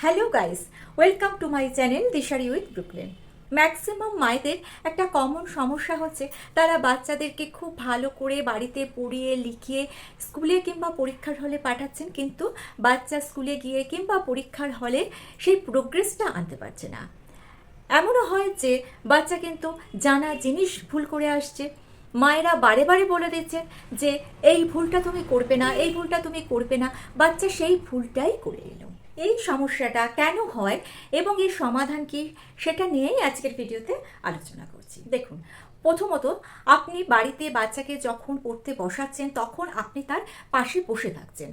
Hello guys, welcome to my channel Dishari with Brooklyn. Maximum মায়েদের একটা common সমস্যা হচ্ছে তারা বাচ্চাদেরকে খুব ভালো করে বাড়িতে পড়িয়ে লিখিয়ে স্কুলে কিংবা পরীক্ষার হলে পাঠাচ্ছেন, কিন্তু বাচ্চা স্কুলে গিয়ে কিংবা পরীক্ষার হলে সেই প্রোগ্রেসটা আনতে পারছে না। এমনও হয় যে বাচ্চা কিন্তু জানা জিনিস ভুল করে আসছে, মায়েরা বারে বারে বলে দিচ্ছেন যে এই ভুলটা তুমি করবে না, এই ভুলটা তুমি করবে না, বাচ্চা সেই ভুলটাই করে এলো। এই সমস্যাটা কেন হয় এবং এর সমাধান কি, সেটা নিয়েই আজকের ভিডিওতে আলোচনা করছি। দেখুন, প্রথমত আপনি বাড়িতে বাচ্চাকে যখন পড়তে বসাচ্ছেন তখন আপনি তার পাশে বসে থাকছেন।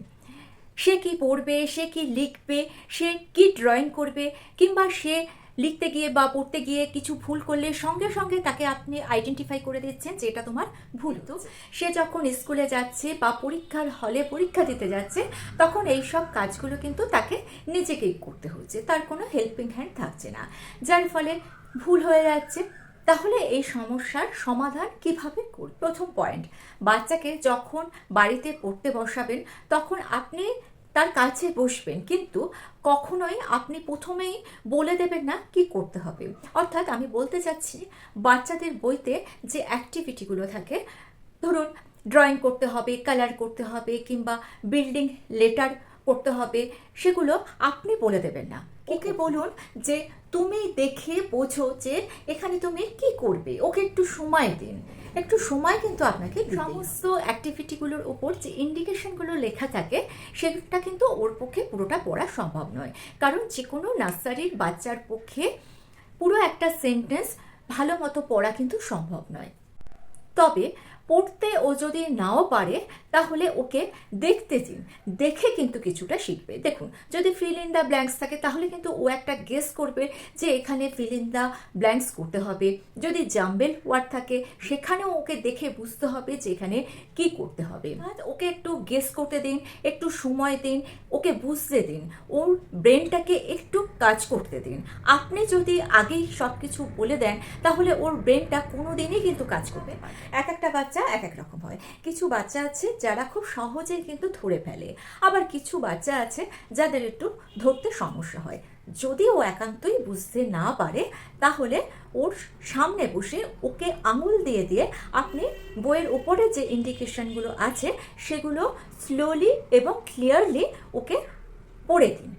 সে কি পড়বে, সে কি লিখবে, সে কি ড্রয়িং করবে, কিংবা সে লিখতে গিয়ে বা পড়তে গিয়ে কিছু ভুল করলে সঙ্গে সঙ্গে তাকে আপনি আইডেন্টিফাই করে দিচ্ছেন যে এটা তোমার ভুল। তো সে যখন স্কুলে যাচ্ছে বা পরীক্ষার হলে পরীক্ষা দিতে যাচ্ছে তখন এই সব কাজগুলো কিন্তু তাকে নিজেকেই করতে হচ্ছে, তার কোনো হেল্পিং হ্যান্ড থাকছে না, যার ফলে ভুল হয়ে যাচ্ছে। তাহলে এই সমস্যার সমাধান কিভাবে করব? প্রথম পয়েন্ট, বাচ্চাকে যখন বাড়িতে পড়তে বসাবেন তখন আপনি তার কাছে বসবেন, কিন্তু কখনোই আপনি প্রথমেই বলে দেবেন না কি করতে হবে। অর্থাৎ আমি বলতে চাচ্ছি, বাচ্চাদের বইতে যে অ্যাক্টিভিটিগুলো থাকে, ধরুন ড্রয়িং করতে হবে, কালার করতে হবে, কিংবা বিল্ডিং লেটার করতে হবে, সেগুলো আপনি বলে দেবেন না। ওকে বলুন যে তুমি দেখে বোঝো যে এখানে তুমি কি করবে, ওকে একটু সময় দিন। একটু সময় কিন্তু আপনাকে সমস্ত অ্যাক্টিভিটিগুলোর উপর যে ইন্ডিকেশনগুলো লেখা থাকে সেটা কিন্তু ওর পক্ষে পুরোটা পড়া সম্ভব নয়, কারণ যে কোনো নার্সারির বাচ্চার পক্ষে পুরো একটা সেন্টেন্স ভালো মতো পড়া কিন্তু সম্ভব নয়। তবে পড়তে ও যদি নাও পারে তাহলে ওকে দেখতে দিন, দেখে কিন্তু কিছুটা শিখবে। দেখুন, যদি ফিল ইন দ্য ব্ল্যাঙ্কস থাকে তাহলে কিন্তু ও একটা গেস করবে যে এখানে ফিল ইন দ্য ব্ল্যাঙ্কস করতে হবে। যদি জাম্বেল ওয়ার্ড থাকে সেখানেও ওকে দেখে বুঝতে হবে যে এখানে কি করতে হবে। ওকে একটু গেস করতে দিন, একটু সময় দিন, ওকে বুঝতে দিন, ওর ব্রেনটাকে একটু কাজ করতে দিন। আপনি যদি আগেই সব কিছু বলে দেন তাহলে ওর ব্রেনটা কোনো দিনই কিন্তু কাজ করবে না। এক একটা বাচ্চা এক এক রকম হয়। কিছু বাচ্চা আছে যারা খুব সহজেই কিন্তু ধরে ফেলে, আবার কিছু বাচ্চা আছে যাদের একটু ধরতে সমস্যা হয়। যদি ও একান্তই বুঝতে না পারে তাহলে ওর সামনে বসে ওকে আঙুল দিয়ে দিয়ে আপনি বইয়ের উপরে যে ইন্ডিকেশনগুলো আছে সেগুলো স্লোলি এবং ক্লিয়ারলি ওকে পড়ে দিন,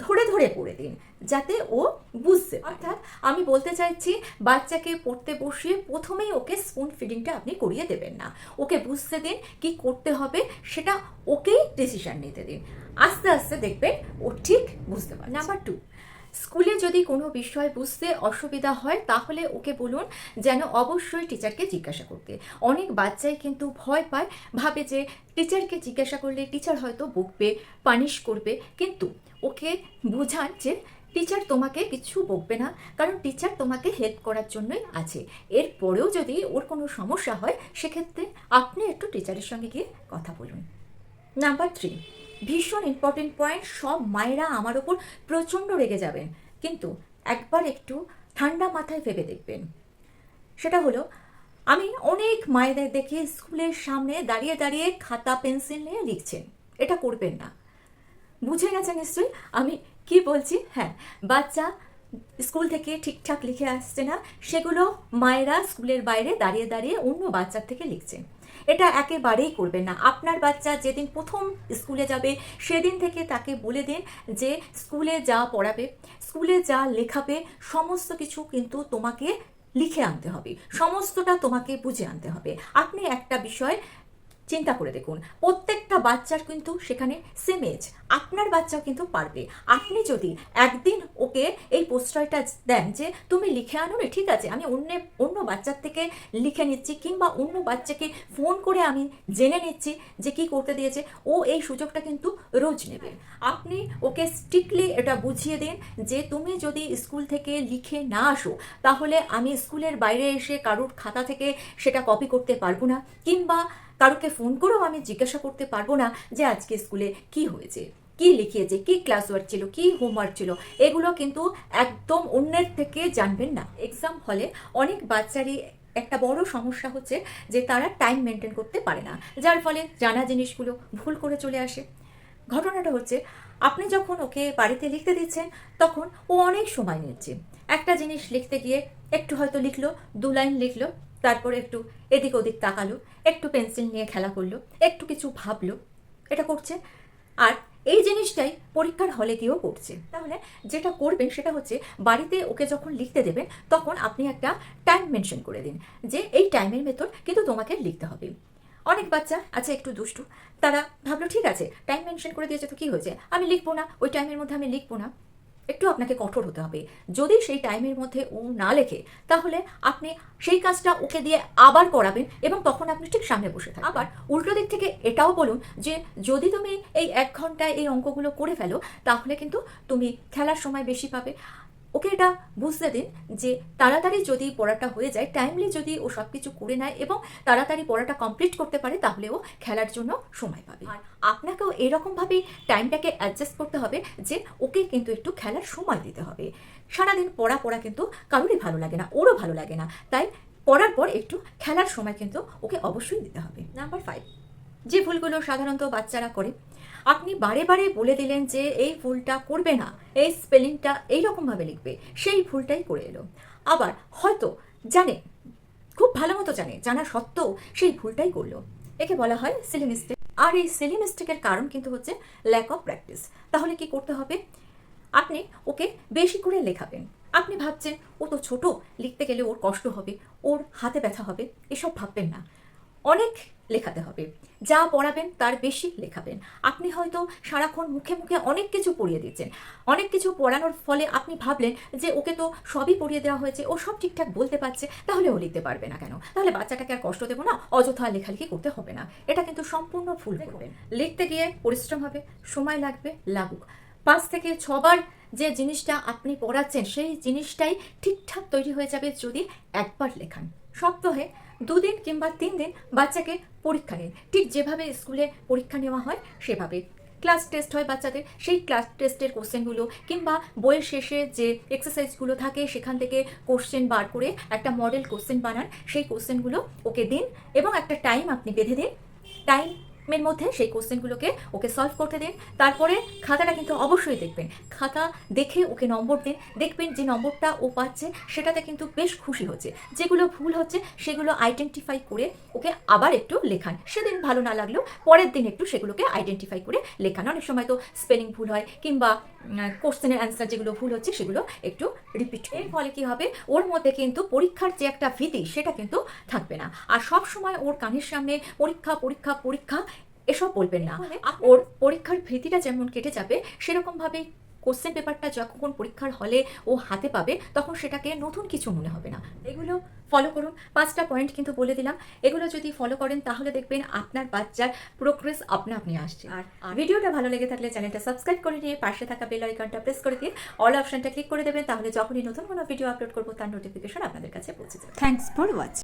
ধরে ধরে পড়ে দিন, যাতে ও বুঝতে। অর্থাৎ আমি বলতে চাইছি, বাচ্চাকে পড়তে বসিয়ে প্রথমেই ওকে স্পুন ফিডিংটা আপনি করিয়ে দেবেন না, ওকে বুঝতে দিন কি করতে হবে, সেটা ওকেই ডিসিশন নিতে দিন। আস্তে আস্তে দেখবেন ও ঠিক বুঝতে পারে। নাম্বার 2, স্কুলে যদি কোনো বিষয় বুঝতে অসুবিধা হয় তাহলে ওকে বলুন যেন অবশ্যই টিচারকে জিজ্ঞাসা করতে। অনেক বাচ্চাই কিন্তু ভয় পায়, ভাবে যে টিচারকে জিজ্ঞাসা করলে টিচার হয়তো বকবে, পানিশ করবে, কিন্তু ওকে বোঝান যে টিচার তোমাকে কিছু বকবে না, কারণ টিচার তোমাকে হেল্প করার জন্যই আছে। এরপরেও যদি ওর কোনো সমস্যা হয় সেক্ষেত্রে আপনি একটু টিচারের সঙ্গে গিয়ে কথা বলুন। নাম্বার 3, ভীষণ ইম্পর্টেন্ট পয়েন্ট, সব মায়েরা আমার ওপর প্রচণ্ড রেগে যাবেন, কিন্তু একবার একটু ঠান্ডা মাথায় ভেবে দেখবেন। সেটা হলো, আমি অনেক মায়েদের দেখি স্কুলের সামনে দাঁড়িয়ে দাঁড়িয়ে খাতা পেন্সিল নিয়ে লিখছেন। এটা করবেন না। বুঝে গেছেন নিশ্চয়ই আমি কি বলছি? হ্যাঁ, বাচ্চা স্কুল থেকে ঠিকঠাক লিখে আসছে না, সেগুলো মায়েরা স্কুলের বাইরে দাঁড়িয়ে দাঁড়িয়ে অন্য বাচ্চার থেকে লিখছেন। এটা একেবারেই করবেন না। আপনার বাচ্চা যেদিন প্রথম স্কুলে যাবে সেদিন থেকে তাকে বলে দিন যে স্কুলে যা পড়াবে, স্কুলে যা লেখাবে, সমস্ত কিছু কিন্তু তোমাকে লিখে আনতে হবে, সমস্তটা তোমাকে বুঝে আনতে হবে। আপনি একটা বিষয় চিন্তা করে দেখুন, প্রত্যেকটা বাচ্চার কিন্তু সেখানে সেম এজ, আপনার বাচ্চাও কিন্তু পারবে। আপনি যদি একদিন ওকে এই প্রশ্রয়টা দেন যে তুমি লিখে আনো রে, ঠিক আছে, আমি অন্য বাচ্চার থেকে লিখে নিচ্ছি, কিংবা অন্য বাচ্চাকে ফোন করে আমি জেনে নিচ্ছি যে কি করতে দিয়েছে, ও এই সুযোগটা কিন্তু রোজ নেবে। আপনি ওকে স্ট্রিক্টলি এটা বুঝিয়ে দিন যে তুমি যদি স্কুল থেকে লিখে না আসো তাহলে আমি স্কুলের বাইরে এসে কারোর খাতা থেকে সেটা কপি করতে পারবো না, কিংবা কারোকে ফোন করেও আমি জিজ্ঞাসা করতে পারবো না যে আজকে স্কুলে কি হয়েছে, কি লিখিয়েছে, কি ক্লাস ওয়ার্ক ছিল, কি হোমওয়ার্ক ছিল, এগুলো কিন্তু একদম অন্যের থেকে জানবেন না। এক্সাম হলে অনেক বাচ্চারই একটা বড় সমস্যা হচ্ছে যে তারা টাইম মেনটেন করতে পারে না, যার ফলে জানা জিনিসগুলো ভুল করে চলে আসে। ঘটনাটা হচ্ছে, আপনি যখন ওকে বাড়িতে লিখতে দিচ্ছেন তখন ও অনেক সময় নিচ্ছে। একটা জিনিস লিখতে গিয়ে একটু হয়তো লিখলো, 2 লাইন লিখলো, তারপরে একটু এদিক ওদিক তাকালো, একটু পেন্সিল নিয়ে খেলা করলো, একটু কিছু ভাবলো, এটা করছে। আর এই জিনিসটাই পরীক্ষার হলে গিয়েও করছে। তাহলে যেটা করবেন সেটা হচ্ছে, বাড়িতে ওকে যখন লিখতে দেবেন তখন আপনি একটা টাইম মেনশন করে দিন যে এই টাইমের ভেতর কিন্তু তোমাকে লিখতে হবে। অনেক বাচ্চা আছে একটু দুষ্টু, তারা ভাবলো ঠিক আছে টাইম মেনশন করে দিয়েছে তো কী হয়েছে, আমি লিখবো না, ওই টাইমের মধ্যে আমি লিখবো না। একটু আপনাকে কঠোর হতে হবে। যদি সেই টাইমের মধ্যে ও না লেখে তাহলে আপনি সেই কাজটা ওকে দিয়ে আবার করাবেন এবং তখন আপনি ঠিক সামনে বসে থাকবেন। আবার উল্টো দিক থেকে এটাও বলুন যে যদি তুমি এই 1 ঘন্টায় এই অঙ্কগুলো করে ফেলো তাহলে কিন্তু তুমি খেলার সময় বেশি পাবে। ওকে এটা বুঝতে দিন যে তাড়াতাড়ি যদি পড়াটা হয়ে যায়, টাইমলি যদি ও সব কিছু করে নেয় এবং তাড়াতাড়ি পড়াটা কমপ্লিট করতে পারে তাহলে ও খেলার জন্য সময় পাবে। আর আপনাকেও এরকমভাবেই টাইমটাকে অ্যাডজাস্ট করতে হবে যে ওকে কিন্তু একটু খেলার সময় দিতে হবে। সারাদিন পড়া কিন্তু কারোরই ভালো লাগে না, ওরও ভালো লাগে না, তাই পড়ার পর একটু খেলার সময় কিন্তু ওকে অবশ্যই দিতে হবে। নাম্বার 5, যে ভুলগুলো সাধারণত বাচ্চারা করে, আপনি বারে বারে বলে দিলেন যে এই ভুলটা করবে না, এই স্পেলিংটা এইরকমভাবে লিখবে, সেই ভুলটাই করে এলো। আবার হয়তো জানে, খুব ভালো মতো জানা সত্ত্বেও সেই ভুলটাই করলো, একে বলা হয় সিলি মিস্টেক। আর এই সিলি মিস্টেকের কারণ কিন্তু হচ্ছে ল্যাক অফ প্র্যাকটিস। তাহলে কি করতে হবে, আপনি ওকে বেশি করে লেখাবেন। আপনি ভাবছেন ও তো ছোট, লিখতে গেলে ওর কষ্ট হবে, ওর হাতে ব্যথা হবে, এসব ভাববেন না। অনেক লেখাতে হবে, যা পড়াবেন তার বেশি লেখাবেন। আপনি হয়তো সারাক্ষণ মুখে মুখে অনেক কিছু পড়িয়ে দিচ্ছেন, অনেক কিছু পড়ানোর ফলে আপনি ভাবলেন যে ওকে তো সবই পড়িয়ে দেওয়া হয়েছে, ও সব ঠিকঠাক বলতে পারছে, তাহলে ও লিখতে পারবে না কেন, তাহলে বাচ্চাটাকে আর কষ্ট দেবো না, অযথা লেখালেখি করতে হবে না। এটা কিন্তু সম্পূর্ণ ভুল করবেন। লিখতে গিয়ে পরিশ্রম হবে, সময় লাগবে, লাগুক। 5 থেকে 6 বার যে জিনিসটা আপনি পড়াচ্ছেন সেই জিনিসটাই ঠিকঠাক তৈরি হয়ে যাবে যদি একবার লেখান। সপ্তাহে 2 দিন কিংবা 3 দিন বাচ্চাকে পরীক্ষা নিন, ঠিক যেভাবে স্কুলে পরীক্ষা নেওয়া হয় সেভাবে। ক্লাস টেস্ট হয় বাচ্চাদের, সেই ক্লাস টেস্টের কোশ্চেনগুলো কিংবা বইয়ের শেষে যে এক্সারসাইজগুলো থাকে সেখান থেকে কোশ্চেন বার করে একটা মডেল কোশ্চেন বানান, সেই কোশ্চেনগুলো ওকে দিন এবং একটা টাইম আপনি বেঁধে দিন। টাইমের মধ্যে সেই কোশ্চেনগুলোকে ওকে সলভ করতে দিন। তারপরে খাতাটা কিন্তু অবশ্যই দেখবেন, খাতা দেখে ওকে নম্বর দিন। দেখবেন যে নম্বরটা ও পাচ্ছে সেটাতে কিন্তু বেশ খুশি হচ্ছে। যেগুলো ভুল হচ্ছে সেগুলো আইডেন্টিফাই করে ওকে আবার একটু লেখান। সেদিন ভালো না লাগলেও পরের দিন একটু সেগুলোকে আইডেন্টিফাই করে লেখান। অনেক সময় তো স্পেলিং ভুল হয় কিংবা কোশ্চেনের অ্যান্সার যেগুলো ভুল হচ্ছে সেগুলো একটু রিপিট। এর ফলে কি হবে, ওর মধ্যে কিন্তু পরীক্ষার যে একটা ভীতি সেটা কিন্তু থাকবে না। আর সব সময় ওর কানের সামনে পরীক্ষা পরীক্ষা পরীক্ষা এসব বলবেন না। ওর পরীক্ষার ভীতিটা যেমন কেটে যাবে সেরকমভাবেই কোশ্চেন পেপারটা যখন পরীক্ষার হলে ও হাতে পাবে তখন সেটাকে নতুন কিছু মনে হবে না। এগুলো ফলো করুন। 5টা পয়েন্ট কিন্তু বলে দিলাম, এগুলো যদি ফলো করেন তাহলে দেখবেন আপনার বাচ্চার প্রোগ্রেস আপনা আপনি আসছে। আর ভিডিওটা ভালো লেগে থাকলে চ্যানেলটা সাবস্ক্রাইব করে নিয়ে পাশে থাকা বেল আইকনটা প্রেস করে দিয়ে অল অপশনটা ক্লিক করে দেবেন, তাহলে যখনই নতুন কোনো ভিডিও আপলোড করবো তার নোটিফিকেশন আপনাদের কাছে পৌঁছে যাবে। Thanks for watching.